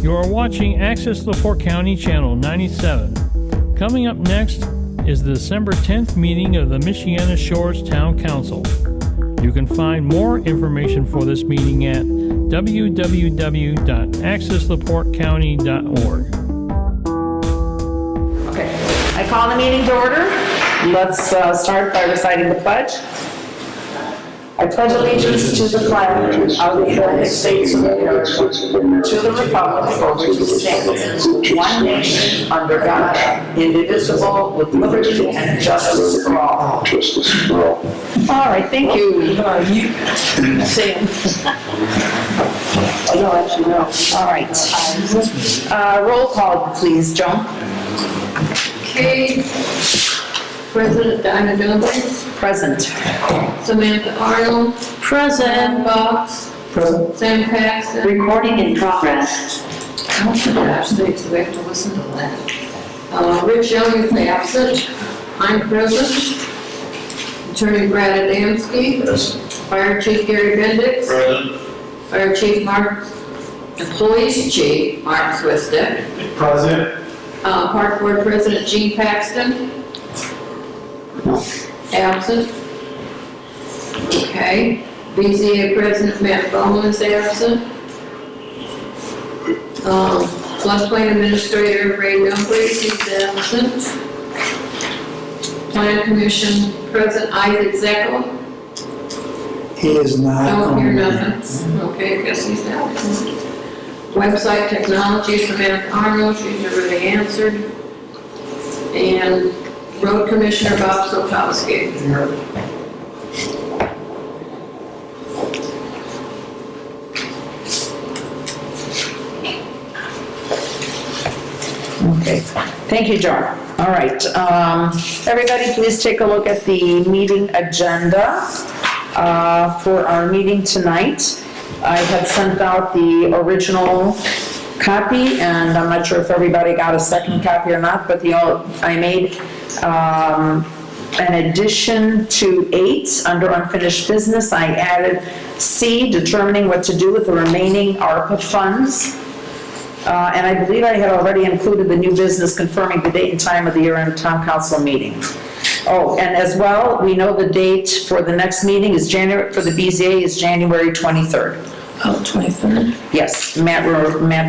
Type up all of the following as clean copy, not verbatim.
You are watching Access LaPorte County Channel 97. Coming up next is the December 10th meeting of the Michiana Shores Town Council. You can find more information for this meeting at www.accesslaportecounty.org. Okay, I call the meeting to order. Let's start by reciting the pledge. I pledge allegiance to the flag of the United States of America, to the republic for which it stands, one nation, under God, indivisible, with liberty and justice for all. Justice for all. All right, thank you. Sam. No, actually, no. All right. Roll call, please, Joan. Okay. President Dinah Jones. Present. Samantha Arnold. Present. Box. Present. Sam Paxton. Recording in progress. Oh, for gosh sakes, we have to listen to that. Rich Young is absent. I'm present. Attorney Brad Adamski. Present. Fire Chief Gary Bendix. Present. Fire Chief Police Chief Mark Swistek. Present. Park Board President Gene Paxton. Absent. Okay. BZA President Matt Bowman is absent. Floodplain Administrator Ray Dumfries is absent. Plan Commission President Isaac Zeckel. He is not. Don't hear nothing. Okay, I guess he's absent. Website Technology Samantha Arnold, she's already answered. And Road Commissioner Bob Sotowski. Okay, thank you, Joan. All right, everybody please take a look at the meeting agenda for our meeting tonight. I had sent out the original copy, and I'm not sure if everybody got a second copy or not, but I made an addition to 8 under unfinished business. I added C, determining what to do with the remaining ARPA funds. And I believe I had already included the new business confirming the date and time of the year-end town council meeting. Oh, and as well, we know the date for the next meeting is for the BZA is January 23rd. Oh, 23rd? Yes, Matt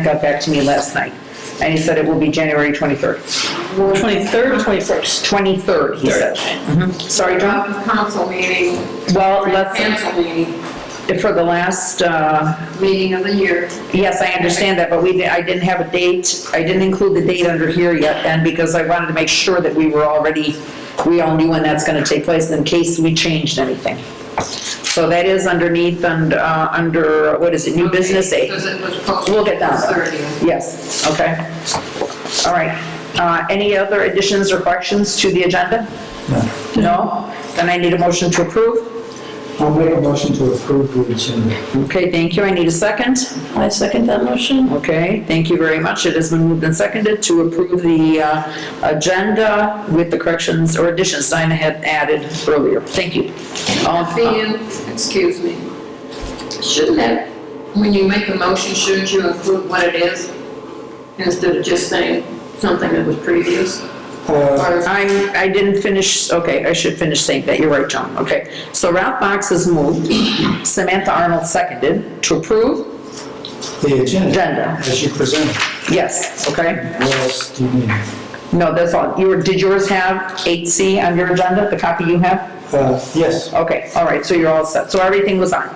got back to me last night, and he said it will be January 23rd. 23rd or 21st? 23rd, he said. Sorry, John? Council meeting. Well, let's, Council meeting, for the last, meeting of the year. yes, I understand that, but I didn't have a date. I didn't include the date under here yet, and because I wanted to make sure that we all knew when that's going to take place in case we changed anything. So that is underneath and under, what is it, new business 8? Because it was posted. We'll get down to that. 30th. Yes, okay. All right. Any other additions or corrections to the agenda? No? Then I need a motion to approve. I'll make a motion to approve the agenda. Okay, thank you. I need a second. I second that motion. Okay, thank you very much. It has been moved and seconded to approve the agenda with the corrections or additions Dinah had added earlier. Thank you. Excuse me. Shouldn't that, when you make a motion, shouldn't you include what it is instead of just saying something that was previous? I didn't finish, okay, I should finish saying that. You're right, John. Okay, so Ralph Box has moved, Samantha Arnold seconded to approve The agenda. as you presented. Yes, okay. What else do you need? No, that's all. Did yours have 8C on your agenda, the copy you have? Yes. Okay, all right, so you're all set. So everything was on.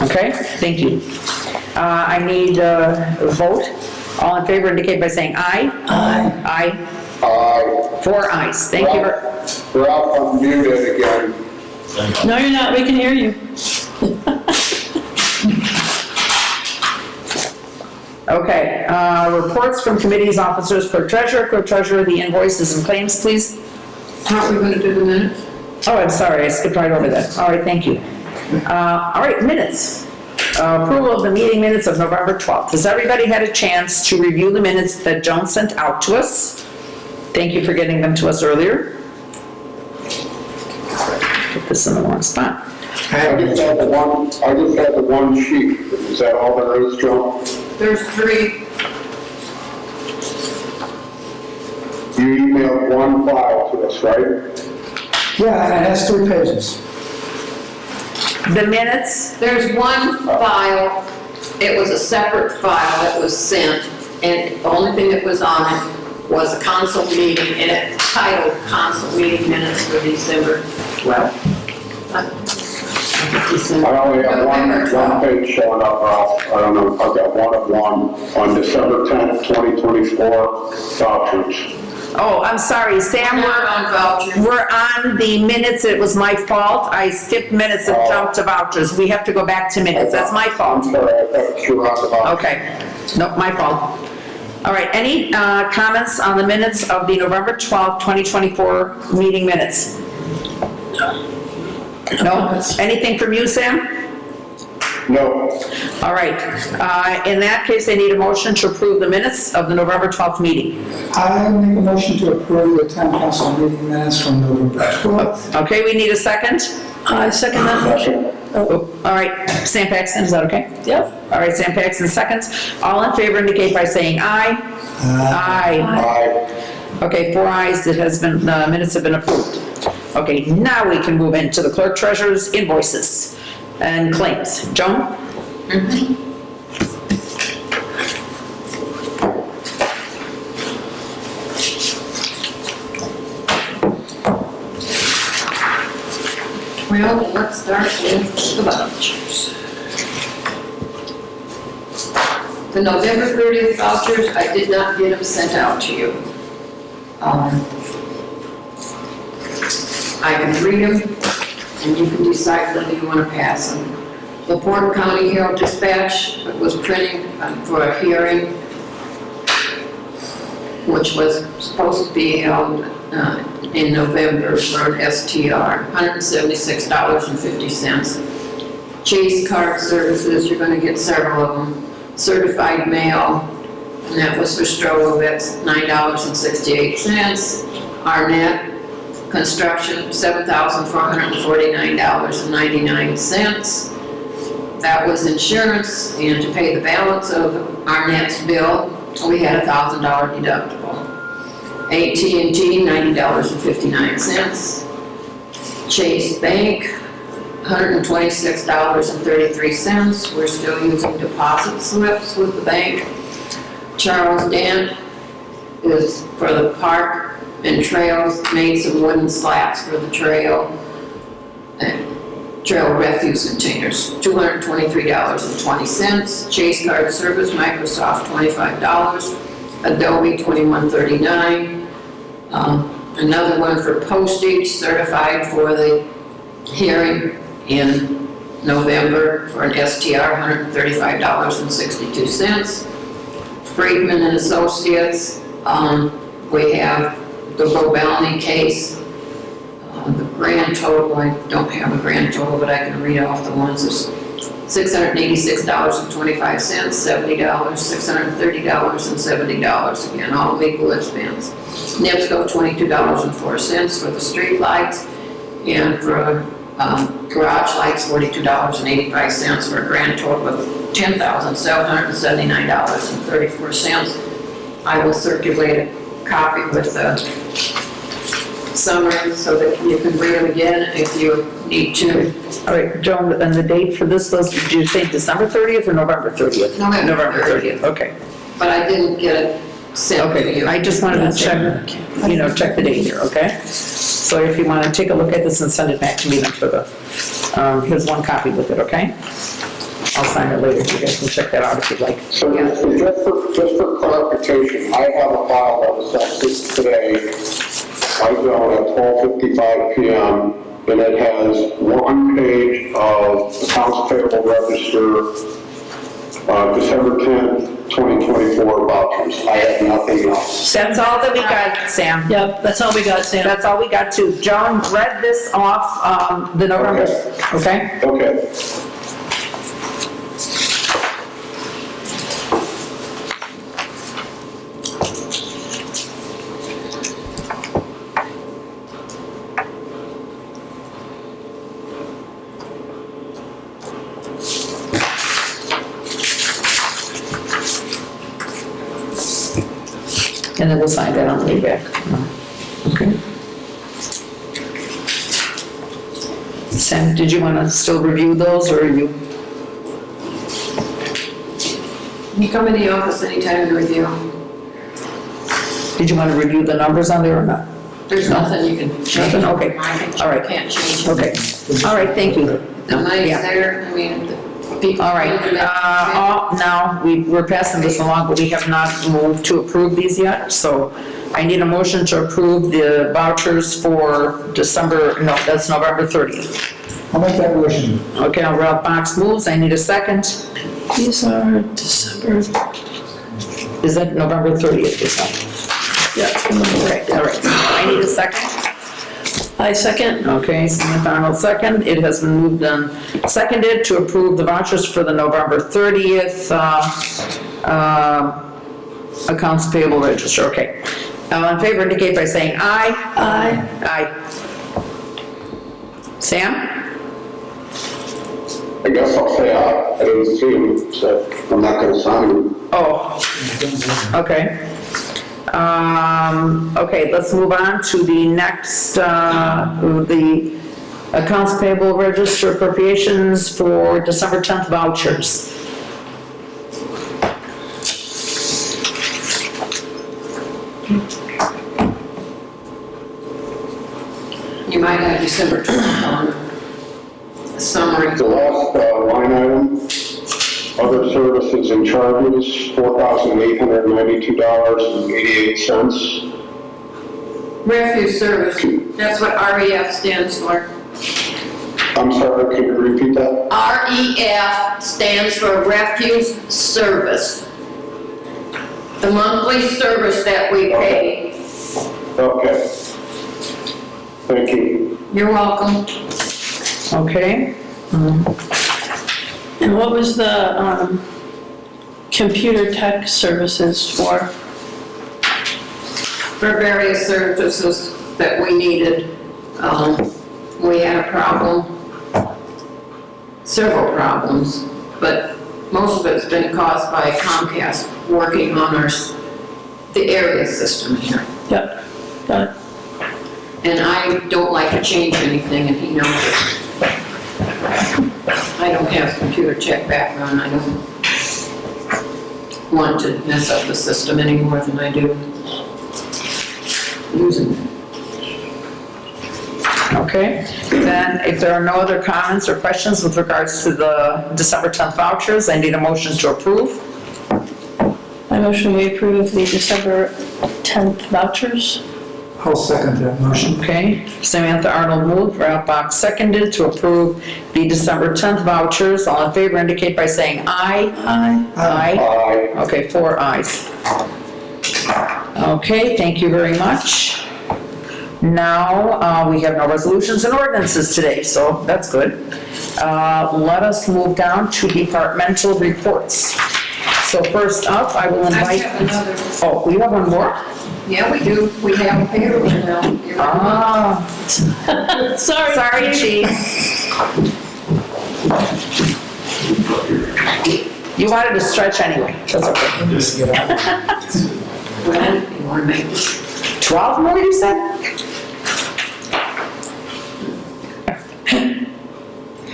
Okay, thank you. I need a vote. All in favor indicate by saying aye. Aye. Aye. Aye. 4 ayes. Thank you. Ralph, I'm muted again. No, you're not. We can hear you. Okay, reports from committees, officers, clerk treasurer, the invoices and claims, please. Aren't we going to do the minutes? Oh, I'm sorry, I skipped right over that. All right, thank you. All right, minutes. Approval of the meeting minutes of November 12th. Has everybody had a chance to review the minutes that Joan sent out to us? Thank you for getting them to us earlier. Put this in the wrong spot. I just had the one sheet. Is that all there is, Joe? There's 3. You emailed one file to us, right? Yeah, and it has 3 pages. The minutes, There's one file, it was a separate file that was sent, and the only thing that was on it was a council meeting, and it titled Council Meeting Minutes for December 12th. I only have one page showing up, Ralph. I don't know, I've got one of one on December 10th, 2024 vouchers. oh, I'm sorry, Sam, Not on vouchers. we're on the minutes, it was my fault. I skipped minutes and jumped to vouchers. We have to go back to minutes, that's my I'm fault. sorry, I thought you were on the vouchers. Okay, nope, my fault. All right, any comments on the minutes of the November 12th, 2024 meeting minutes? No? Anything from you, Sam? No, All right, in that case, I need a motion to approve the minutes of the November 12th meeting. I make a motion to approve the town council meeting minutes from November 12th. Okay, we need a second? I second that motion. Oh, all right, Sam Paxton, is that okay? Yep. All right, Sam Paxton seconds. All in favor indicate by saying aye. Aye. I, Okay, 4 ayes, it has been, the minutes have been approved. Okay, now we can move into the clerk treasurer's invoices and claims. Joan? Well, let's start with the vouchers. The November 30th vouchers, I did not get them sent out to you. I can read them, and you can decide whether you want to pass them. The Porter County Herald Dispatch was printing for a hearing, which was supposed to be held in November for an STR, $176.50. Chase Card Services, you're going to get several of them. Certified mail, and that was for Strogo, that's $9.68. Arnett Construction, $7,449.99. That was insurance, and to pay the balance of Arnett's bill, we had a $1,000 deductible. AT&T, $90.59. Chase Bank, $126.33. We're still using deposit slips with the bank. Charles Dent is for the park and trails, made some wooden slats for the trail. And trail refuse containers, $223.20. Chase Card Service, Microsoft, $25. Adobe, $21.39. Another one for postage, certified for the hearing in November for an STR, $135.62. Friedman and Associates, we have the Bobelny case. The grand total, I don't have a grand total, but I can read off the ones, is $686.25, $70, $630.70, again, all legal expense. NIPSCO, $22.04 for the street lights, and for garage lights, $42.85, for a grand total of $10,779.34. I will circulate a copy with the summary so that you can read them again if you need to. All right, Joan, and the date for this was, did you say December 30th or November 30th? November 30th. Okay, But I didn't get it sent to okay, you. I just wanted to check, check the date here, okay? So if you want to take a look at this and send it back to me then for the, here's one copy with it, okay? I'll sign it later, you guys can check that out if you'd like. so just for clarification, I have a file that was sent today, I go at 12:55 PM, and it has one page of accounts payable register, December 10th, 2024 vouchers. I have nothing else. That's all that we got, Sam. Yep, that's all we got, Sam. That's all we got too. Joan read this off, the November, okay? Okay. And then we'll sign that on the way back. Okay. Sam, did you want to still review those, or are you? You come in the office anytime to review. Did you want to review the numbers on there or not? There's nothing you can change. Nothing? Okay. All right. Can't change it. Okay. All right, thank you. The money's Yeah. there, I mean, the people. All right, now, we're passing this along, but we have not moved to approve these yet, so I need a motion to approve the vouchers for December, no, that's November 30th. I'll make that motion. Okay, now Ralph Box moves, I need a second. These are December, Is that November 30th, is that? yeah. All right, I need a second. I second. Okay, Samantha Arnold second. It has been moved and seconded to approve the vouchers for the November 30th accounts payable register. Okay. All in favor indicate by saying aye. Aye. Aye. Sam? I guess I'll say aye. I didn't see him, so I'm not gonna sign him. Oh, okay. Okay, let's move on to the next, the accounts payable register appropriations for December 10th vouchers. You might have December 12th on the summary. The last line item, other services and charges, $4,892.88. Refuse service, that's what REF stands for. I'm sorry, can you repeat that? REF stands for refuse service. The monthly service that we pay. Okay. Thank you. You're welcome. Okay. And what was the computer tech services for? For various services that we needed. We had a problem, several problems, but most of it's been caused by Comcast working on the area system here. Yep, got it. And I don't like to change anything, and he knows it. I don't have computer tech background, I don't want to mess up the system any more than I do using it. Okay, then if there are no other comments or questions with regards to the December 10th vouchers, I need a motion to approve. I motion we approve the December 10th vouchers. I'll second that motion. Okay, Samantha Arnold moved, Ralph Box seconded to approve the December 10th vouchers. All in favor indicate by saying aye. Aye. Aye. Aye. Okay, 4 ayes. Okay, thank you very much. Now, we have no resolutions and ordinances today, so that's good. Let us move down to departmental reports. So first up, I will I invite... have another, Oh, we have one more? yeah, we do, we have payroll now. Ah, Sorry. sorry, chief. You wanted to stretch anyway, that's okay. Just get out. Well, you want to make this? 12 more, you said?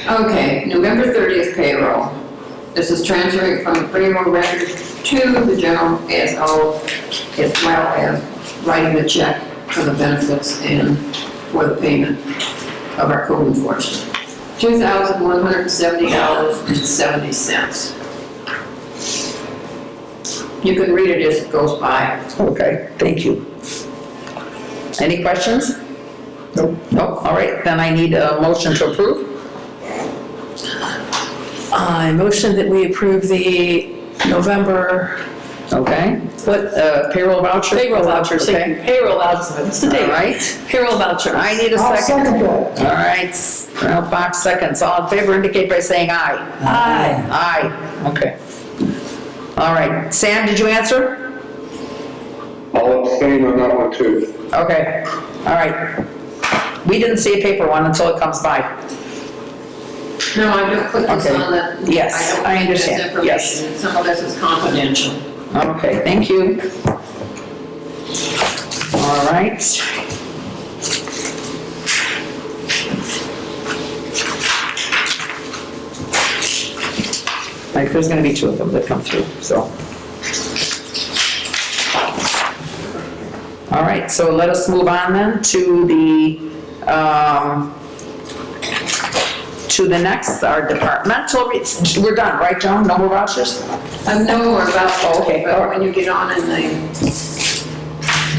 Okay, November 30th payroll. This is transferring from the payroll record to the general as well as writing the check for the benefits and for the payment of our code enforcement. $2,170.70. You can read it as it goes by. Okay, thank you. Any questions? Nope. Nope, all right, then I need a motion to approve. I motion that we approve the November Okay, payroll voucher? payroll vouchers. Thank you. Okay, Payroll vouchers. What's the all date? right. Payroll vouchers. I need a I'll second. second that. All right, Ralph Box seconds. All in favor indicate by saying aye. Aye. Aye, okay. All right, Sam, did you answer? I'll abstain on that one too. Okay, all right. We didn't see a paper one until it comes by. No, I don't put this Okay. on the. Yes, don't I put this understand. Yes. information. Some of this is confidential. Okay, thank you. All right. Like, there's gonna be two of them that come through, so. All right, so let us move on then to the next, our departmental, we're done, right, Joan? No more vouchers? No more about, Oh, okay, all but right. when you get on in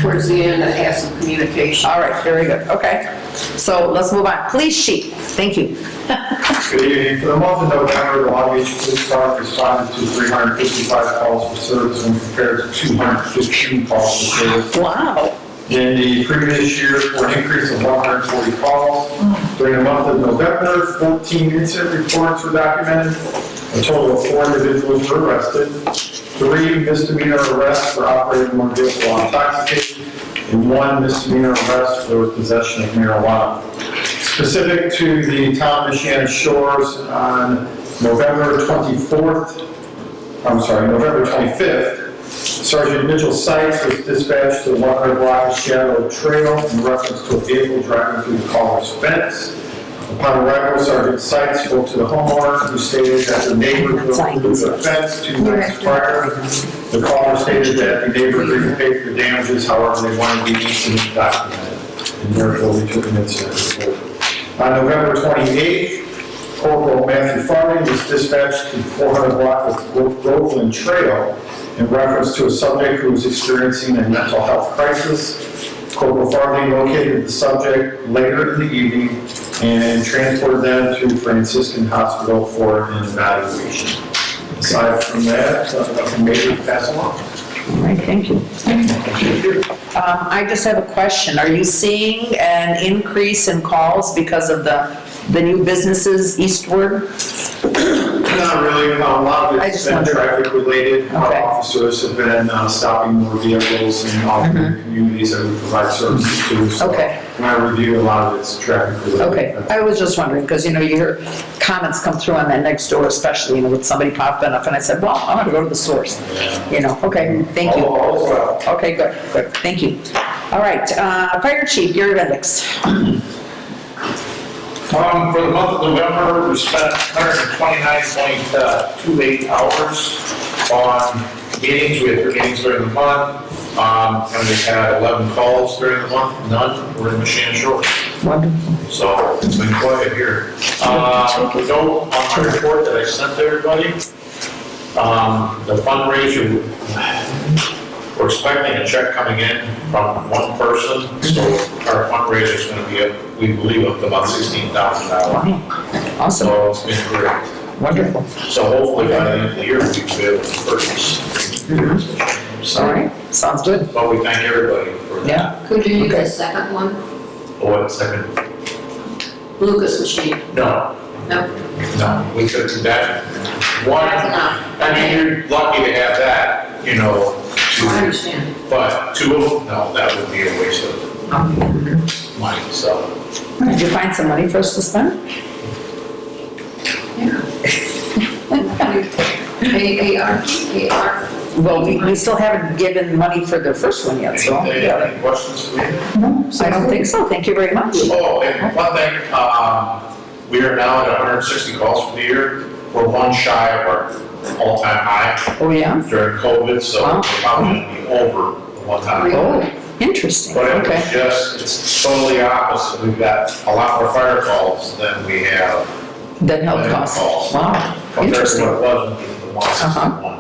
towards the end, I have some communication. All right, very good, okay. So let's move on. Police chief, thank you. Good evening. For the month of November, the Long Beach Police Department responded to 355 calls for service when compared to 215 calls for service Wow. in the previous year, for an increase of 140 calls. During the month of November, 14 incident reports were documented. A total of 4 individuals were arrested. 3 misdemeanor arrests for operating a motor vehicle while intoxicated, and 1 misdemeanor arrest for possession of marijuana. Specific to the town of Michiana shores, on November 25th, Sergeant Mitchell Sykes was dispatched to the 100 block of Shadow Trail in reference to a vehicle driving through the caller's fence. Upon arrival, Sergeant Sykes spoke to the homeowner, who stated that the neighbor drove through the fence 2 nights prior. The caller stated that the neighbor agreed to pay for the damages, however, they wanted the incident documented, and therefore we took an incident report. On November 28th, Corporal Matthew Farley was dispatched to the 400 block of Groveland Trail in reference to a subject who was experiencing a mental health crisis. Corporal Farley located the subject later in the evening and transported them to Franciscan Hospital for an evaluation. Aside from that, nothing major to pass along. All right, thank you. I just have a question. Are you seeing an increase in calls because of the new businesses eastward? Not really, a lot of I it's just been wondered. traffic related. Our Okay. officers have been stopping more vehicles in all the communities that we provide services to. So Okay. when I review, a lot of it's traffic related. Okay, I was just wondering, because, you hear comments come through on that next door especially, with somebody popping up, and I said, well, I'm gonna go to the source. Okay, thank you. All is well. Okay, good, thank you. All right, Fire Chief, Gary Bendix. For the month of November, we spent 129.28 hours on meetings. We had 3 meetings during the month, and we had 11 calls during the month. None were in Michiana Shores. Wonderful. So it's been quiet here. Note on my report that I sent to everybody, the fundraiser, we're expecting a check coming in from one person, so our fundraiser is going to be, we believe, up to about $16,000. Wow, awesome, So it's been great. wonderful. So hopefully by the end of the year, we can be able to purchase. All right, sounds good. But we thank everybody for that. Yeah, Could you use Okay. the second one? Oh, second, Lucas machine? no, No? we could do that. One, That's enough. I mean, you're lucky to have that, I two, understand. but 2 of them, no, that would be a waste of money, so. did you find some money for us to spend? Yeah. AR. Well, we still haven't given money for the first one yet, so. Any questions for me? I don't think so, thank you very much. Oh, and one thing, we are now at 160 calls for the year. We're 1 shy of our all-time high Oh, yeah? during COVID, so Wow. we're probably going to be over the one-time. Oh, interesting, But it was okay. just, it's totally opposite. We've got a lot more fire calls than we have Then health costs, wow, compared to interesting, what it was when the 161.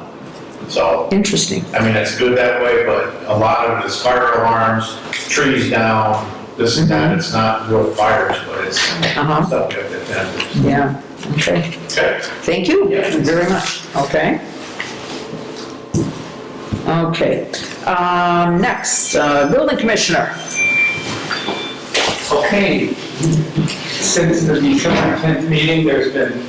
So, interesting. I mean, it's good that way, but a lot of it is fire alarms, trees down, this and that. It's not real fires, but it's Uh-huh. stuff we have to attend to. Yeah, okay. Okay. Thank you very much, okay? Okay, next, building commissioner. Okay, since the December 10th meeting, there's been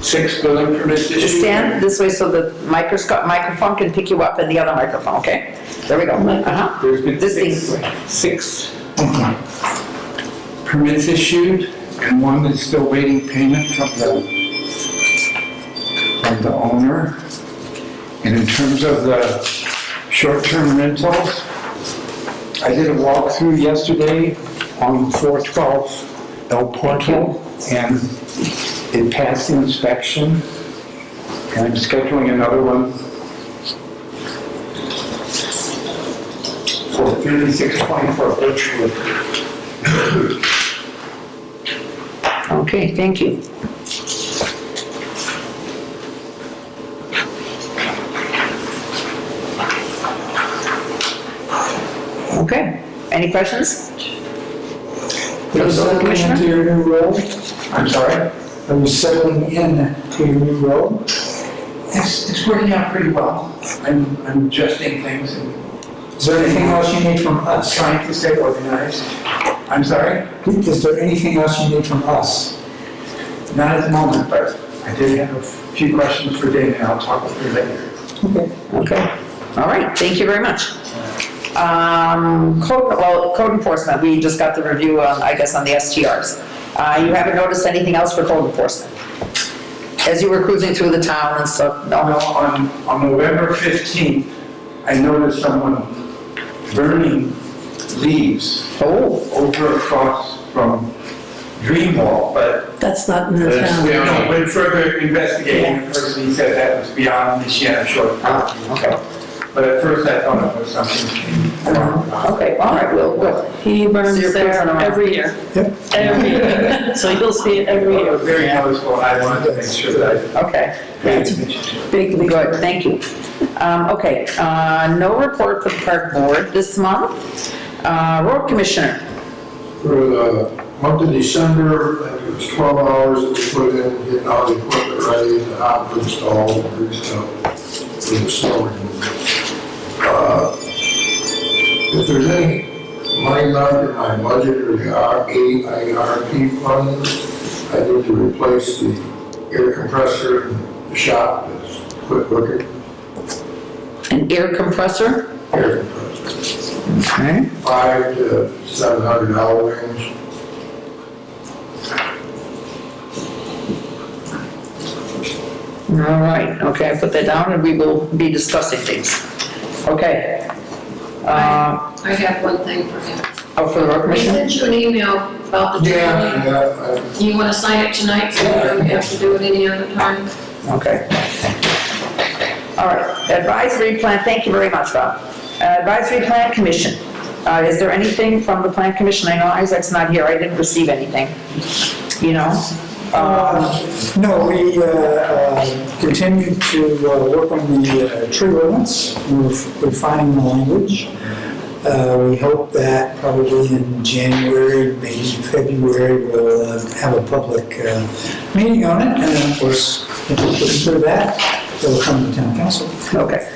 6 building permits issued. Stand this way so the microphone can pick you up in the other microphone, okay? There we go, uh-huh. There's been This thing. six permits issued, and 1 is still waiting payment from the owner. And in terms of the short-term rentals, I did a walkthrough yesterday on 412 El Portal, and it passed the inspection. And I'm scheduling another one for 3624 Birchwood. Okay, thank you. Okay, any questions? Are you settling Commissioner? into your new role? I'm sorry? Are you settling in to your new role? It's working out pretty well. I'm adjusting things and Is there anything else you need from us? trying to stay organized. I'm sorry? Is there anything else you need from us? Not at the moment, but I did have a few questions for Dana, and I'll talk with her later. Okay. Okay, all right, thank you very much. Code enforcement, we just got the review on, I guess, on the STRs. You haven't noticed anything else for code enforcement? As you were cruising through the town and stuff? No? On November 15th, I noticed someone burning leaves Oh, over across from Dreamwall, but That's not in the That's- town. yeah. no, when further investigating, the person he said that was beyond Michiana short property. okay. But at first I thought it was something wrong. Okay, all right, well, good. He So burns you're there cruising around. every year. Yep. Every year. So you'll see it every It year. was very noticeable, and I wanted to make sure that Okay, I paid attention to it. Big league. good, thank you. Okay, no report for the park board this month. Road commissioner, For the month of December, I think it was 12 hours that we put in, getting all the equipment ready, the hot installed, and greased up for the snow removal. If there's any money left in my budget or the AIRP funds, I need to replace the air compressor in the shop that's quit working. an air compressor. Air compressor, Okay. $500 to $700 range. All right, okay, I put that down and we will be discussing things. Okay. I have one thing for him. Oh, for the road I commissioner? sent you an email about the training. Yeah, You want to sign it tonight, so you don't have to do it any other time? Okay. All right, advisory plan, thank you very much, Bob. Advisory plan commission, is there anything from the plan commission? I know Isaac's not here, I didn't receive anything, you know? No, we continue to work on the tree ordinance. We're refining the language. We hope that probably in January, maybe February, we'll have a public meeting on it. And then, of course, if we push through that, it'll come to town council. Okay,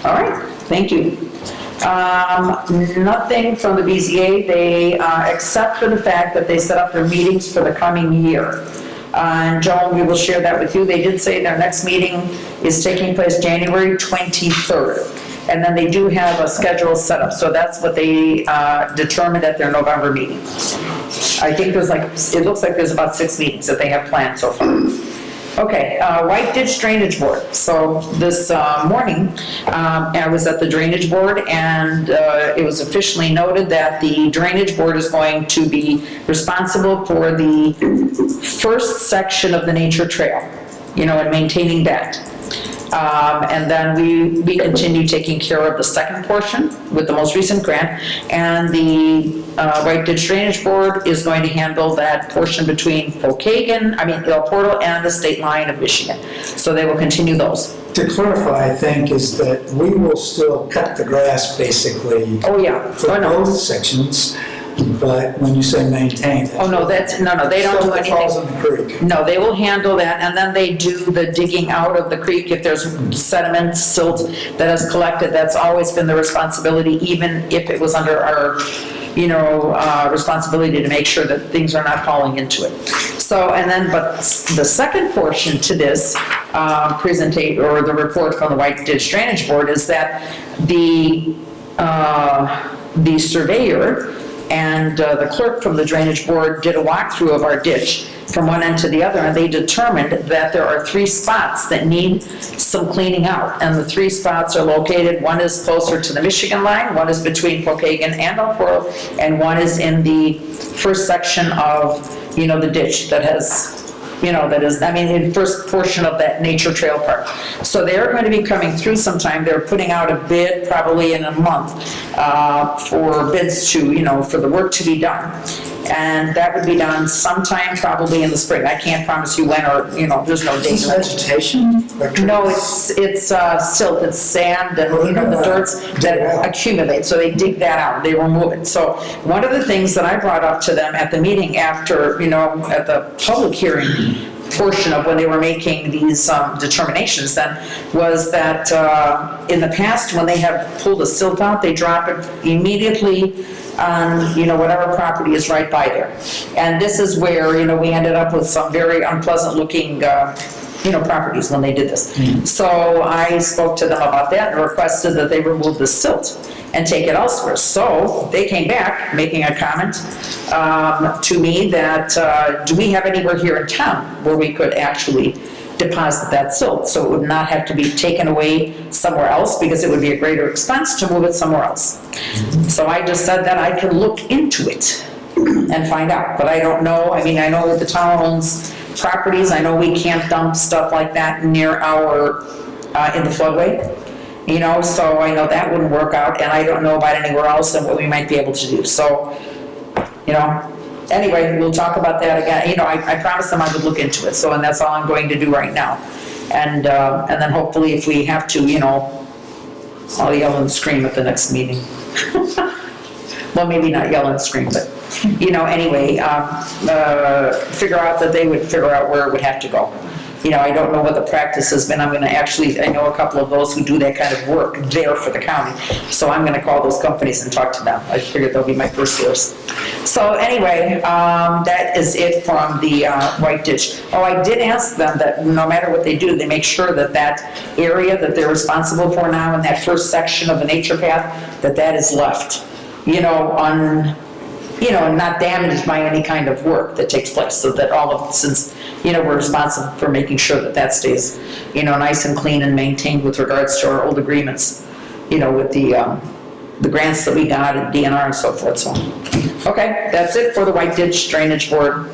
all right, thank you. Nothing from the BZA, they, except for the fact that they set up their meetings for the coming year. And Joan, we will share that with you. They did say their next meeting is taking place January 23rd. And then they do have a schedule set up, so that's what they determined at their November meeting. I think there's like, it looks like there's about 6 meetings that they have planned so far. Okay, White Ditch Drainage Board. So this morning, I was at the Drainage Board, and it was officially noted that the Drainage Board is going to be responsible for the first section of the nature trail, you know, and maintaining that. And then we continue taking care of the second portion with the most recent grant, and the White Ditch Drainage Board is going to handle that portion between El Portal and the state line of Michigan. So they will continue those. To clarify, I think, is that we will still cut the grass basically Oh, yeah. for Oh, no. both sections, but when you say maintain, that's Oh, no, no, they don't do stuff that falls anything. in the creek. No, they will handle that, and then they do the digging out of the creek. If there's sediment, silt that is collected, that's always been the responsibility, even if it was under our, responsibility to make sure that things are not falling into it. So, and then, but the second portion to this presentation, or the report from the White Ditch Drainage Board, is that the surveyor and the clerk from the Drainage Board did a walkthrough of our ditch, from one end to the other, and they determined that there are 3 spots that need some cleaning out. And the 3 spots are located, one is closer to the Michigan line, one is between Pokagon and Elkhorn, and one is in the first section of, the ditch that has, that is, the first portion of that nature trail park. So they're going to be coming through sometime. They're putting out a bid probably in a month for bids to, for the work to be done. And that would be done sometime probably in the spring. I can't promise you when or, there's no date. Is this vegetation? No, it's silt, it's sand and, the dirts that accumulate, so they dig that out, they remove it. So one of the things that I brought up to them at the meeting after, at the public hearing portion of when they were making these determinations then, was that in the past, when they have pulled a silt out, they drop it immediately on, whatever property is right by there. And this is where, we ended up with some very unpleasant looking properties when they did this. So I spoke to them about that and requested that they remove the silt and take it elsewhere. So they came back making a comment to me that, do we have anywhere here in town where we could actually deposit that silt, so it would not have to be taken away somewhere else, because it would be a greater expense to move it somewhere else. So I just said that I can look into it and find out, but I don't know. I know that the town owns properties. I know we can't dump stuff like that near our, in the floodway, so I know that wouldn't work out, and I don't know about anywhere else and what we might be able to do. So, anyway, we'll talk about that again. I promised them I would look into it, so, and that's all I'm going to do right now. And then hopefully if we have to, I'll yell and scream at the next meeting. Well, maybe not yell and scream, but, anyway, figure out that they would figure out where it would have to go. I don't know what the practice has been. I know a couple of those who do that kind of work there for the county. So I'm gonna call those companies and talk to them. I figured they'll be my first source. So anyway, that is it from the White Ditch. Oh, I did ask them that no matter what they do, they make sure that that area that they're responsible for now in that first section of the nature path, that is left, not damaged by any kind of work that takes place, so that all of, since, we're responsible for making sure that that stays, nice and clean and maintained with regards to our old agreements, with the grants that we got and DNR and so forth, so. Okay, that's it for the White Ditch Drainage Board.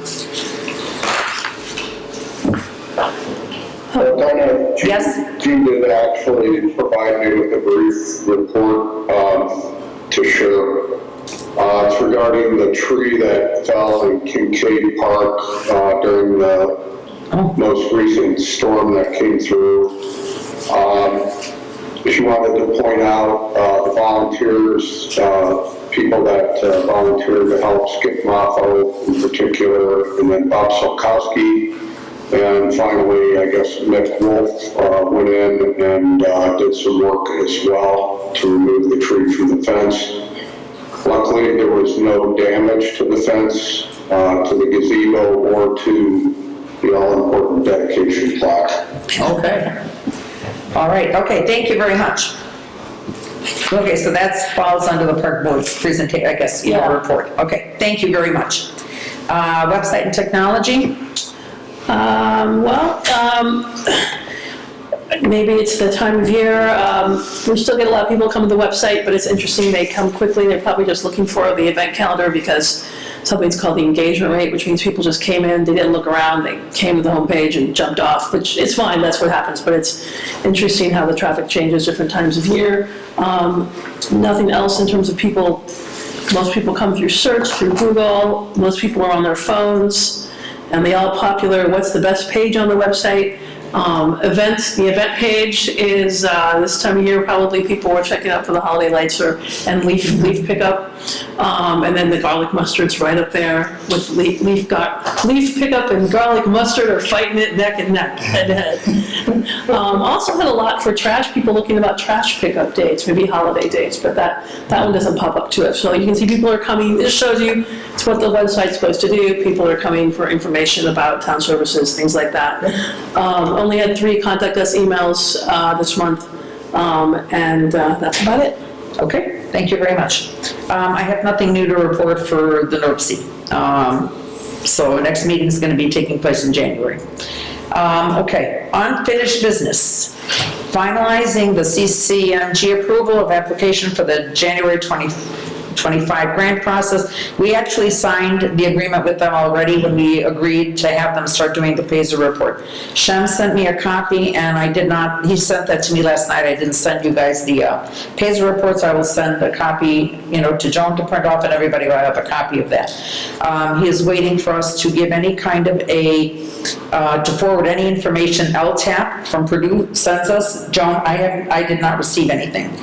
Donna, Yes? Jean did actually provide me with a brief report to share. It's regarding the tree that fell in Kincaid Park during the most recent storm that came through. She wanted to point out the volunteers, people that volunteered to help Skip Moffo in particular, and then Bob Solkowski. And finally, I guess Mick Wolf went in and did some work as well to remove the tree from the fence. Luckily, there was no damage to the fence, to the gazebo, or to the all-important dedication plaque. Okay. All right, okay, thank you very much. Okay, so that falls under the Park Board's presentation, I guess, report. Okay, thank you very much. Website and technology? Maybe it's the time of year. We still get a lot of people come to the website, but it's interesting, they come quickly. They're probably just looking for the event calendar because something's called the engagement rate, which means people just came in, they didn't look around, they came to the homepage and jumped off, which is fine, that's what happens, but it's interesting how the traffic changes different times of year. Nothing else in terms of people. Most people come through search, through Google. Most people are on their phones, and they all popular. What's the best page on the website? Events, the event page is, this time of year, probably people were checking out for the holiday lights and leaf pickup. And then the garlic mustard's right up there with leaf pickup and garlic mustard are fighting it neck and neck, head to head. Also had a lot for trash, people looking about trash pickup dates, maybe holiday dates, but that one doesn't pop up to it. So you can see people are coming, this shows you it's what the website's supposed to do. People are coming for information about town services, things like that. Only had 3 contact us emails this month, and that's about it. Okay, thank you very much. I have nothing new to report for the NERC. So next meeting is going to be taking place in January. Okay, unfinished business. Finalizing the CCMG approval of application for the January 2025 grant process. We actually signed the agreement with them already when we agreed to have them start doing the PASER report. Shem sent me a copy, and I did not, he sent that to me last night. I didn't send you guys the PASER reports. I will send a copy, to Joan to print off, and everybody will have a copy of that. He is waiting for us to give any kind of to forward any information LTAP from Purdue sends us. Joan, I did not receive anything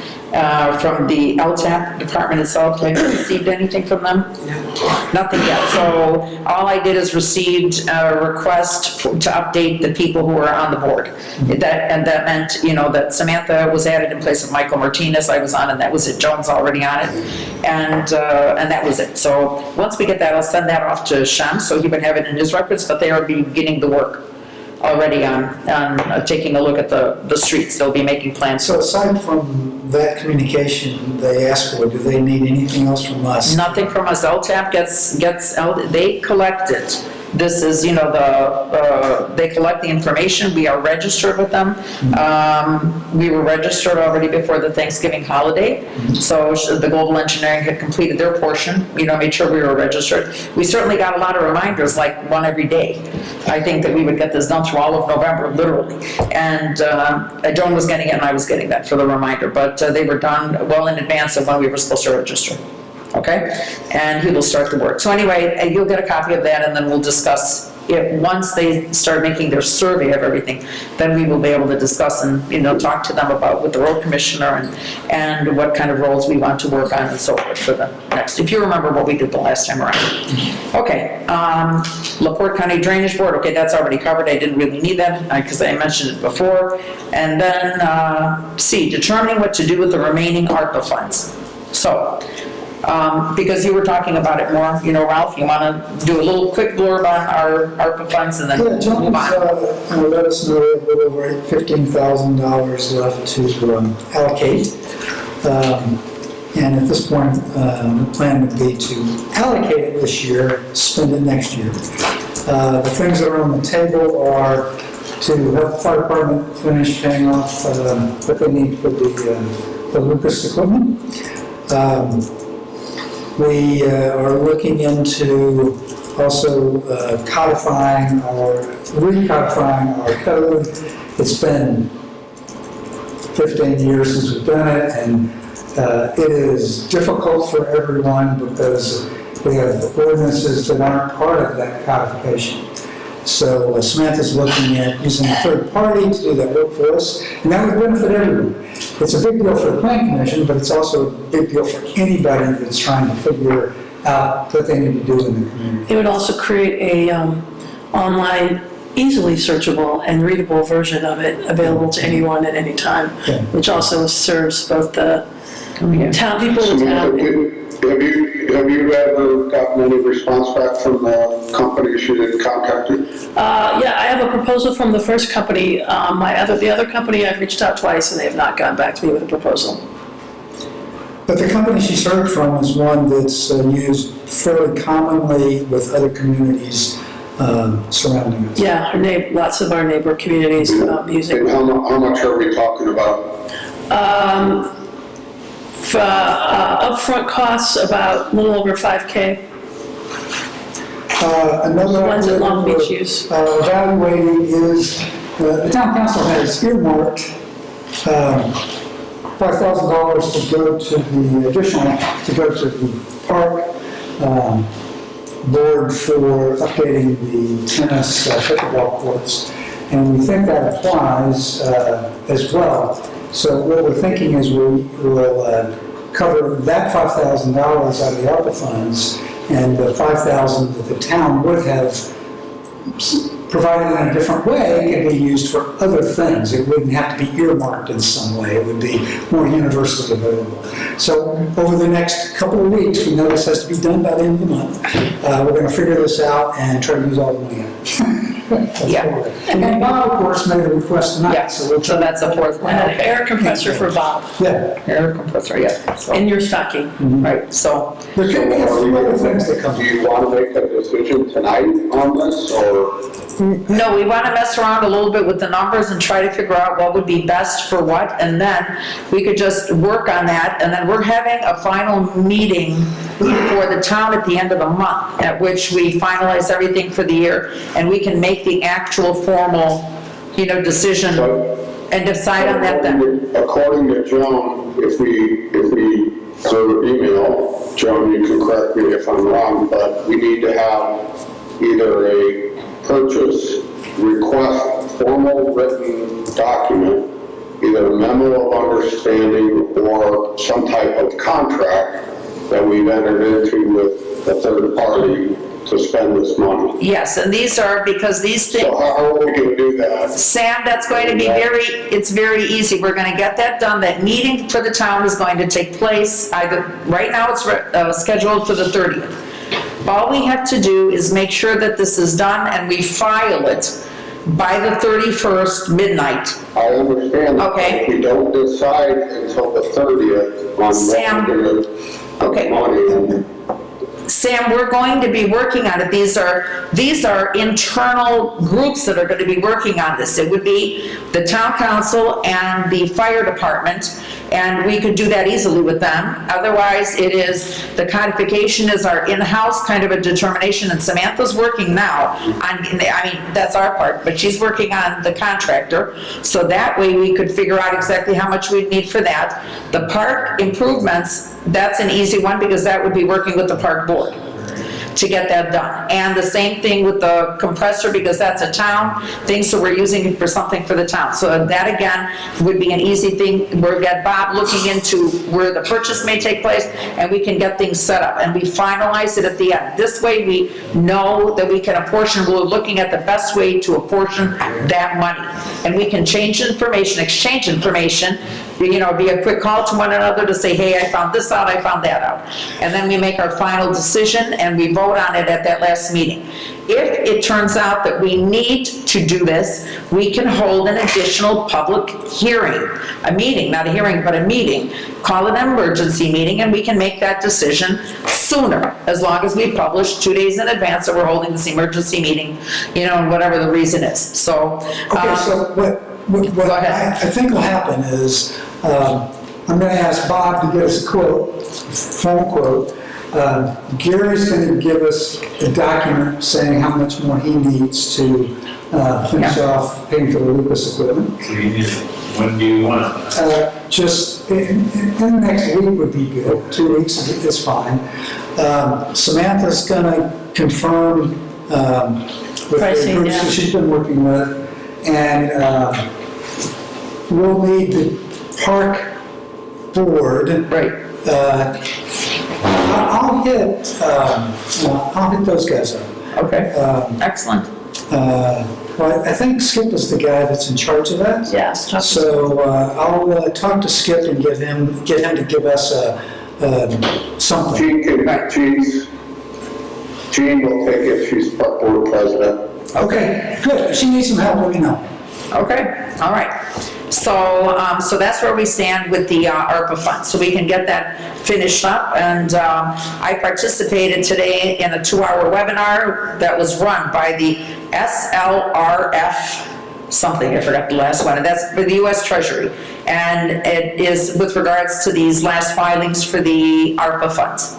from the LTAP department itself. Have you received anything from them? No. Nothing yet. So all I did is received a request to update the people who are on the board. That meant, that Samantha was added in place of Michael Martinez. I was on, and that was it. Joan's already on it. And that was it. So once we get that, I'll send that off to Shem, so he would have it in his records, but they are beginning the work already on taking a look at the streets. They'll be making plans. So aside from that communication they asked for, do they need anything else from us? Nothing from us. LTAP they collect it. This is, they collect the information. We are registered with them. We were registered already before the Thanksgiving holiday. So the Global Engineering had completed their portion, made sure we were registered. We certainly got a lot of reminders, like one every day. I think that we would get this done through all of November, literally. And Joan was getting it, and I was getting that for the reminder. But they were done well in advance of when we were supposed to register. Okay? And he will start the work. So anyway, you'll get a copy of that, and then we'll discuss it. Once they start making their survey of everything, then we will be able to discuss and, talk to them about with the road commissioner and what kind of roads we want to work on and so forth for the next, if you remember what we did the last time around. Okay, LaPorte County Drainage Board, okay, that's already covered. I didn't really need that because I mentioned it before. And then C, determining what to do with the remaining ARPA funds. So, because you were talking about it more, Ralph, you want to do a little quick blurb on our ARPA funds and then Yeah, move on? John's let us know we have a little over $15,000 left to allocate. And at this point, the plan would be to allocate it this year, spend it next year. The things that are on the table are to help the fire department finish paying off what they need for the Lucas equipment. We are looking into also recodifying our code. It's been 15 years since we've done it, and it is difficult for everyone because we have ordinances that aren't part of that codification. So Samantha's looking at using a third party to do that work for us, and that would benefit everyone. It's a big deal for the Plan Commission, but it's also a big deal for anybody that's trying to figure out what they need to do in the community. It would also create a online, easily searchable and readable version of it available to anyone at any time, which also serves both the town people in town. Have you ever gotten any response back from the companies you did contacted? Yeah, I have a proposal from the first company. The other company I've reached out twice and they have not gotten back to me with a proposal. But the company she's heard from is one that's used fairly commonly with other communities surrounding us. Yeah, lots of our neighbor communities using. And how much are we talking about? Upfront costs about a little over $5,000. Another ones that Long we're Beach use. Evaluating is, the town council has earmarked $5,000 to go to the park board for updating the tennis pickleball courts. And we think that applies as well. So what we're thinking is we will cover that $5,000 out of the ARPA funds, and the $5,000 that the town would have provided in a different way can be used for other things. It wouldn't have to be earmarked in some way. It would be more universally available. So over the next couple of weeks, we know this has to be done by the end of the month. We're going to figure this out and try to use all the money. Yeah. And then Bob, of course, made a request tonight, Yeah, so we'll so that's a fourth one, And an okay. air compressor for Bob Yeah, Air compressor, yeah, so, in your stocking. right, so, there could be a few other things that come. Do you want to make a decision tonight on this, or? no, we want to mess around a little bit with the numbers and try to figure out what would be best for what, and then we could just work on that, and then we're having a final meeting for the town at the end of the month, at which we finalize everything for the year, and we can make the actual formal, decision and decide on that then. According to Joan, if we, her email, Joan, you can correct me if I'm wrong, but we need to have either a purchase request, formal written document, either a memo of understanding or some type of contract that we've entered into with a third party to spend this money. Yes, and these are, because these things, So how are we going to do that? Sam, that's going to be it's very easy. We're going to get that done. That meeting for the town is going to take place either, right now it's scheduled for the 30th. All we have to do is make sure that this is done and we file it by the 31st midnight. I understand. that, Okay. but If we don't decide until the 30th on Sam, what we're going to okay. money. Sam, we're going to be working on it. These are internal groups that are going to be working on this. It would be the town council and the fire department, and we could do that easily with them. Otherwise, the codification is our in-house kind of a determination, and Samantha's working now on, that's our part, but she's working on the contractor, so that way we could figure out exactly how much we'd need for that. The park improvements, that's an easy one, because that would be working with the park board to get that done. And the same thing with the compressor, because that's a town thing, so we're using it for something for the town. So that, again, would be an easy thing. We'll get Bob looking into where the purchase may take place, and we can get things set up, and we finalize it at the end. This way, we know that we can apportion, we're looking at the best way to apportion that money. And we can exchange information, be a quick call to one another to say, hey, I found this out, I found that out. And then we make our final decision, and we vote on it at that last meeting. If it turns out that we need to do this, we can hold an additional public hearing, a meeting, not a hearing, but a meeting. Call it an emergency meeting, and we can make that decision sooner, as long as we publish 2 days in advance that we're holding this emergency meeting, whatever the reason is. So, Okay, so what Go ahead. I think will happen is, I'm gonna ask Bob to get us a quote, phone quote. Gary's gonna give us a document saying how much more he needs to finish off paying for the Lucas equipment. So you need, when do you want it? Just, in the next week would be good, 2 weeks is fine. Samantha's gonna confirm with the Pricing, groups yeah. that she's been working with, and we'll need the park board. right. I'll hit those guys up. Okay, excellent. Well, I think Skip is the guy that's in charge of that. Yes. So I'll talk to Skip and get him to give us something. Jean will take it, she's park board president. Okay, good. If she needs some help, let me know. Okay, all right. So, so that's where we stand with the ARPA funds. So we can get that finished up. And I participated today in a 2-hour webinar that was run by the SLRF something, I forgot the last one, and that's for the U.S. Treasury. And it is with regards to these last filings for the ARPA funds.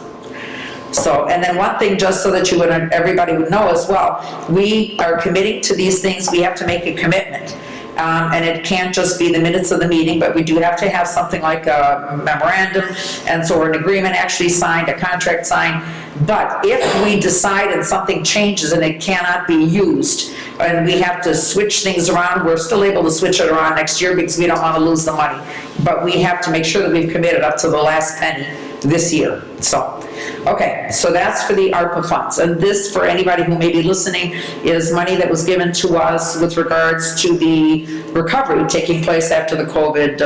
So, and then one thing, just so that everybody would know as well, we are committing to these things, we have to make a commitment. And it can't just be the minutes of the meeting, but we do have to have something like a memorandum, and so an agreement actually signed, a contract signed. But if we decide and something changes and it cannot be used, and we have to switch things around, we're still able to switch it around next year because we don't want to lose the money. But we have to make sure that we've committed up to the last penny this year. So, okay, so that's for the ARPA funds. And this, for anybody who may be listening, is money that was given to us with regards to the recovery taking place after the COVID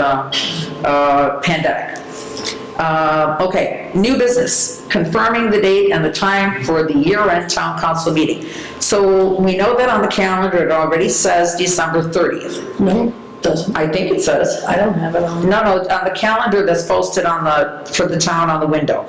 pandemic. Okay, new business, confirming the date and the time for the year-end town council meeting. So we know that on the calendar, it already says December 30th. No, doesn't. I think it says. I don't have it on. No, on the calendar that's posted for the town on the window.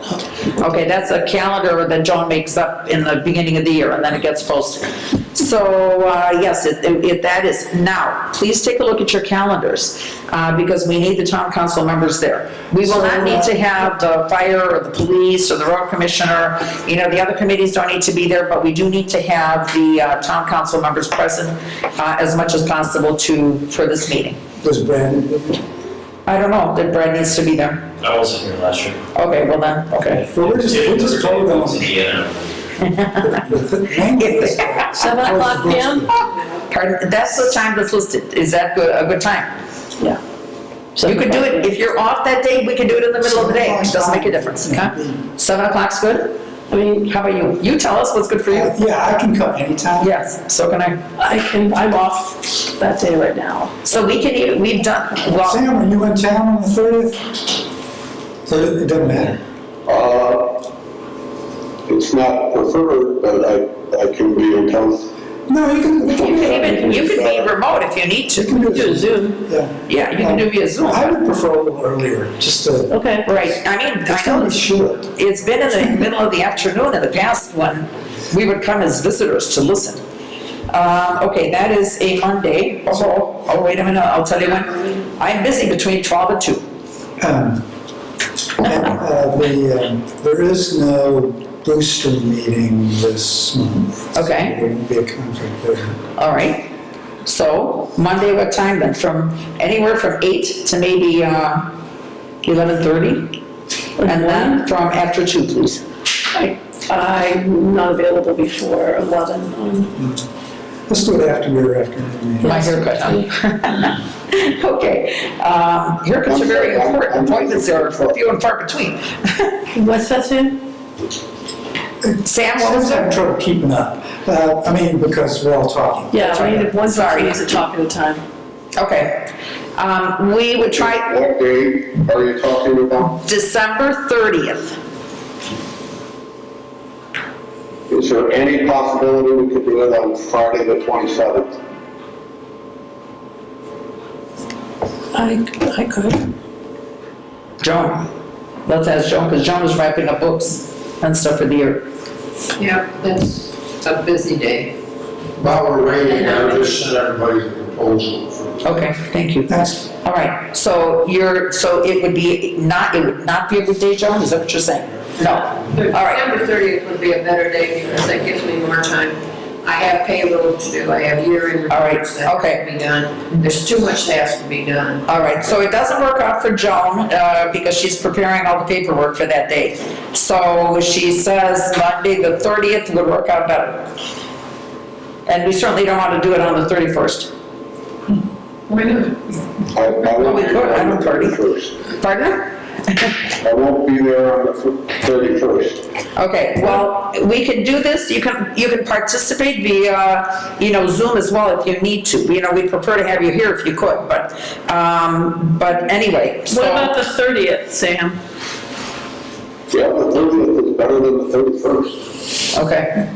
Okay, that's a calendar that Joan makes up in the beginning of the year, and then it gets posted. So, yes, that is. Now, please take a look at your calendars, because we need the town council members there. We will not need to have the fire or the police or the road commissioner, the other committees don't need to be there, but we do need to have the town council members present as much as possible for this meeting. Does Brandon? I don't know, that Brad needs to be there. I wasn't here last year. Okay, well then, okay. Well, we're just told them. Indiana. 7 o'clock PM? Pardon, that's the time that's listed, is that a good time? Yeah. You could do it, if you're off that day, we can do it in the middle of the day, it doesn't make a difference, okay? 7 o'clock's good? I mean, How about you? You tell us what's good for you. Yeah, I can come anytime. Yes, so can I. I'm off that day right now. So we've done, well, Sam, are you in town on the 30th? So it doesn't matter. It's not preferred, but I can be in town. No, you can. you could be remote if you need You to. can do Do a Zoom. Yeah. Yeah, you can do via Zoom. I would prefer a little earlier, just to. Okay. Right, I mean, It's I know kind of short. it's been in the middle of the afternoon in the past when we would come as visitors to listen. Okay, that is a Monday. Oh, wait a minute, I'll tell you when. I'm busy between 12 and 2. There is no booster meeting this month. so Okay. There won't be a conflict there. All right. So Monday, what time then? Anywhere from 8 to maybe 11:30? And then from after 2, please. I'm not available before 11 on. Let's do it after your afternoon meeting. My haircut, huh? Okay. Haircuts are very important. Appointments are few and far between. What's that, Sam? Sam, I what was was having that? trouble keeping up. Because we're all talking. Yeah, I mean, one Sorry. person needs to talk at a time. Okay. We would try What day are you talking about? December 30th. Is there any possibility we could do it on Friday the 27th? I could. Joan. Let's ask Joan, because Joan is wrapping up books and stuff for the year. Yeah, it's a busy day. While we're waiting, I'll just send everybody the proposal. Okay, thank you. Thanks. All right, so it would not be a good day, Joan, is that what you're saying? No. All right, December 30th would be a better day because that gives me more time. I have payroll to do, I have year-end All right, reports that have okay. to be done. There's too much that has to be done. all right, so it doesn't work out for Joan because she's preparing all the paperwork for that day. So she says Monday, the 30th would work out better. And we certainly don't want to do it on the 31st. Why not? I won't we be could, there I on the don't party. 31st. Pardon? I won't be there on the 31st. Okay, well, we can do this, you can participate via, Zoom as well if you need to. We'd prefer to have you here if you could, but anyway, so. What about the 30th, Sam? Yeah, the 30th is better than the 31st. Okay.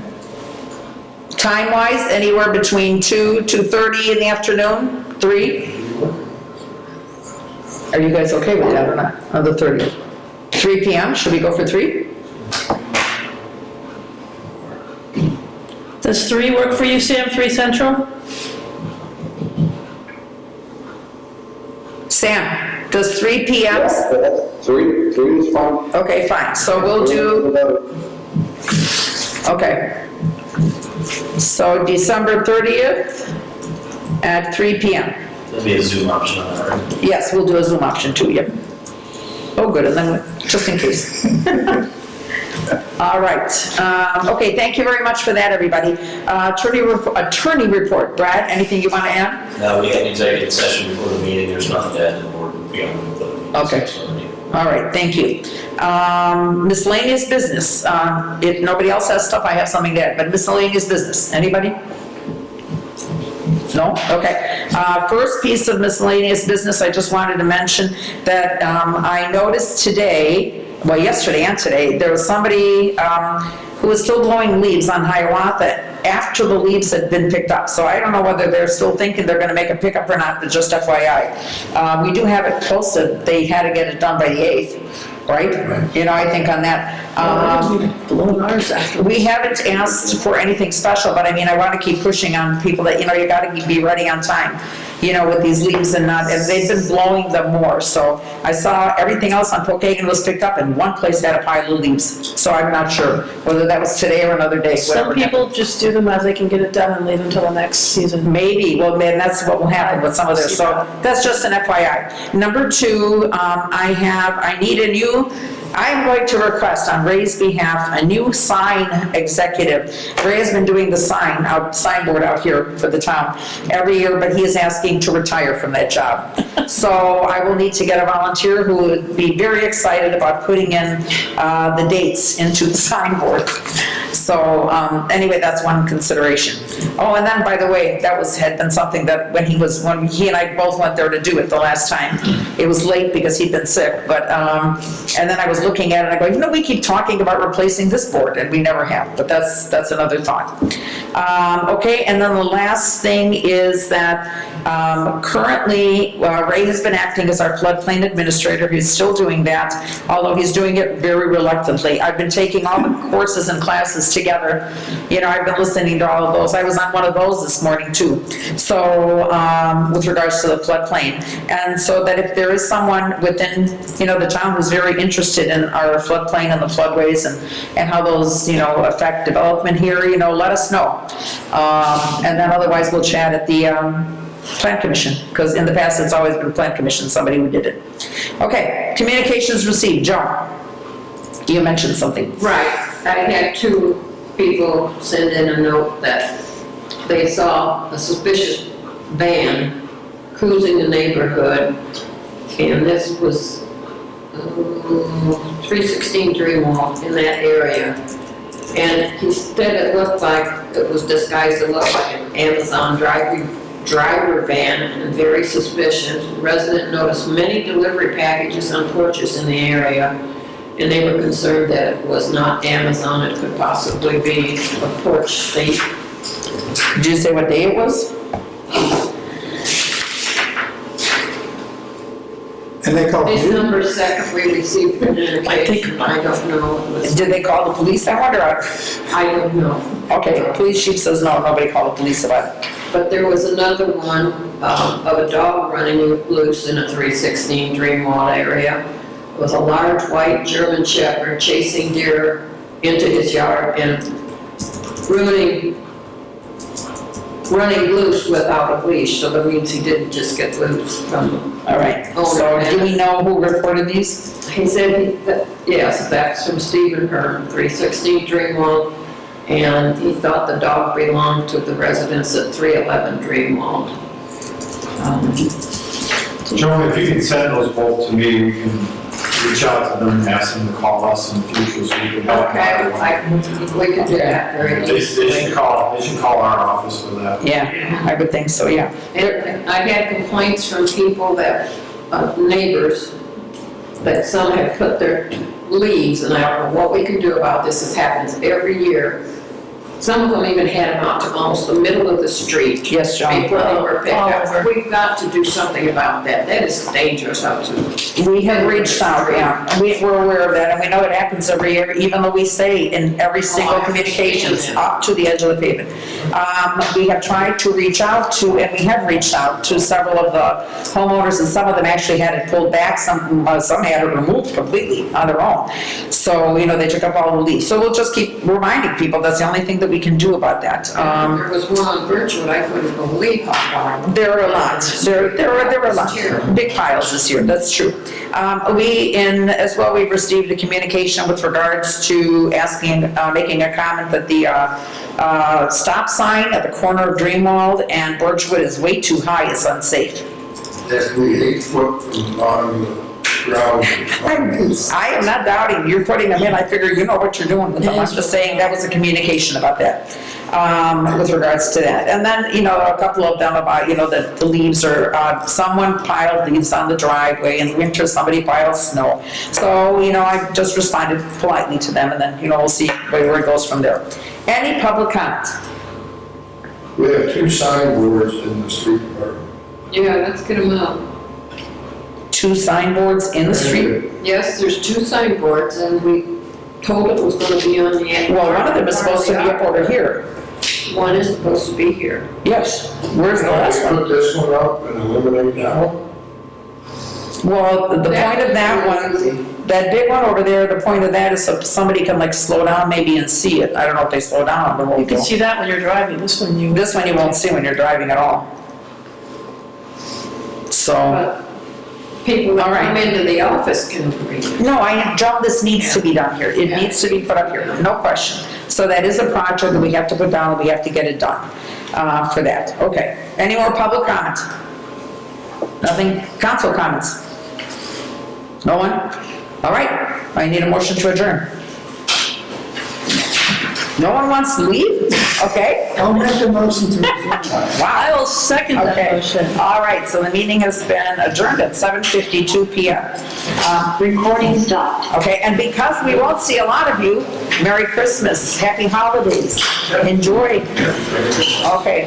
Time-wise, anywhere between 2:30 in the afternoon, 3? Are you guys okay with that or not, on the 30th? 3 PM, should we go for 3? Does 3 work for you, Sam? 3 Central? Sam, does 3 PM? Yeah, 3 is fine. Okay, fine, so we'll do, okay. So December 30th at 3 PM. There'll be a Zoom option on that, right? Yes, we'll do a Zoom option too, yep. Oh, good, and then, just in case. All right, okay, thank you very much for that, everybody. Attorney report, Brad, anything you want to add? We had an executive session before the meeting, there's nothing to add to the board beyond the meeting. Okay. All right, thank you. Miscellaneous business, if nobody else has stuff, I have something to add, but miscellaneous business, anybody? No? Okay. First piece of miscellaneous business, I just wanted to mention that I noticed today, well, yesterday and today, there was somebody who was still blowing leaves on Hiawatha after the leaves had been picked up. So I don't know whether they're still thinking they're gonna make a pickup or not, but just FYI. We do have it posted, they had to get it done by the 8th, right? You know, I think on that. Blowing ours after. We haven't asked for anything special, but I mean, I want to keep pushing on people that, you know, you got to be ready on time, you know, with these leaves and they've been blowing them more. So I saw everything else on Pokagon was picked up and one place had a pile of leaves. So I'm not sure whether that was today or another day. Some people just do them as they can get it done and leave until the next season. Maybe, well, man, that's what will happen with some of this, so that's just an FYI. Number 2, I need a new, I'm going to request on Ray's behalf, a new sign executive. Ray has been doing the signboard out here for the town every year, but he is asking to retire from that job. So I will need to get a volunteer who would be very excited about putting in the dates into the signboard. So anyway, that's one consideration. Oh, and then by the way, that had been something that when he and I both went there to do it the last time, it was late because he'd been sick, but, and then I was looking at it and I go, you know, we keep talking about replacing this board and we never have, but that's another thought. Okay, and then the last thing is that currently, Ray has been acting as our floodplain administrator. He's still doing that, although he's doing it very reluctantly. I've been taking all the courses and classes together. You know, I've been listening to all of those. I was on one of those this morning too. So, with regards to the floodplain. And so that if there is someone within, you know, the town who's very interested in our floodplain and the floodways and how those, you know, affect development here, you know, let us know. And then otherwise we'll chat at the Plan Commission, because in the past it's always been Plan Commission, somebody who did it. Okay, communications received. Joan, you mentioned something. Right, I had 2 people send in a note that they saw a suspicious van cruising the neighborhood, and this was 316 Dreamwall in that area. And he said it looked like it was disguised, it looked like an Amazon driver van and very suspicious. Resident noticed many delivery packages on porches in the area, and they were concerned that it was not Amazon, it could possibly be a porch thief. Did you say what day it was? And they called you? December 2nd, we received communication, I don't know. It was- Did they call the police, I wonder? I don't know. Okay, the police chief says no, nobody called the police about it. But there was another one of a dog running loose in a 316 Dreamwall area. It was a large white German Shepherd chasing deer into his yard and running loose without a leash, so that means he didn't just get loose from. All right, so do we know who reported these? He said, yes, that's from Stephen Hearn, 316 Dreamwall, and he thought the dog belonged to the residents at 311 Dreamwall. Joan, if you can send those both to me, we can reach out to them and ask them to call us in the future so we can help. Okay, we could do that very They easily. should call our office for that. Yeah, I would think so, yeah. And I had complaints from people that, neighbors, that some had put their leaves, and I don't know what we can do about this, this happens every year. Some of them even had them out to almost the middle of the street. Yes, John. Before they were picked All up. over. We've got to do something about that. That is dangerous out to. We have reached out, yeah, and we're aware of that, and we know it happens every year, even though we say in every single communications, up to the edge of the pavement. We have tried to reach out to, and we have reached out to several of the homeowners, and some of them actually had it pulled back, some had it removed completely on their own. So, you know, they took up all the leaves. So we'll just keep reminding people, that's the only thing that we can do about that. There was one on Birchwood, I couldn't believe how far. There are a lot. There were a lot. Big piles this year, that's true. As well, we've received a communication with regards to making a comment that the stop sign at the corner of Dreamwald and Birchwood is way too high, it's unsafe. That's the 8 foot from the bottom of I am not doubting, you're putting them in, I figure you know what you're doing with them, I'm just saying that was a communication about that, with regards to that. And then, a couple of them about, that the leaves are, someone piled leaves on the driveway, in the winter somebody piled snow. So, I just responded politely to them, and then, we'll see where it goes from there. Any public comment? We have 2 signboards in the street department. Yeah, let's get them out. 2 signboards in the street? Yes, there's 2 signboards, and we told it was gonna be on the. Well, one of them is supposed to be up over here. One is supposed to be here. Yes. Where's the last Can we one? put this one up and eliminate that one? Well, the point of that one, that big one over there, the point of that is so somebody can like slow down maybe and see it. I don't know if they slow down on the road. You can see that when you're driving, this one you. This one you won't see when you're driving at all. So, But people that All right. come into the office can read it. no, Joan, this needs to be done here. It Yeah. needs to be put up here, no question. So that is a project that we have to put down, and we have to get it done, for that. Okay. Any more public comment? Nothing? Council comments? No one? All right, I need a motion to adjourn. No one wants to leave? Okay. I'll make a motion to adjourn. I will second that Okay. motion. All right, so the meeting has been adjourned at 7:52 PM. Recording stopped. Okay, and because we won't see a lot of you, Merry Christmas, Happy Holidays, enjoy. Okay.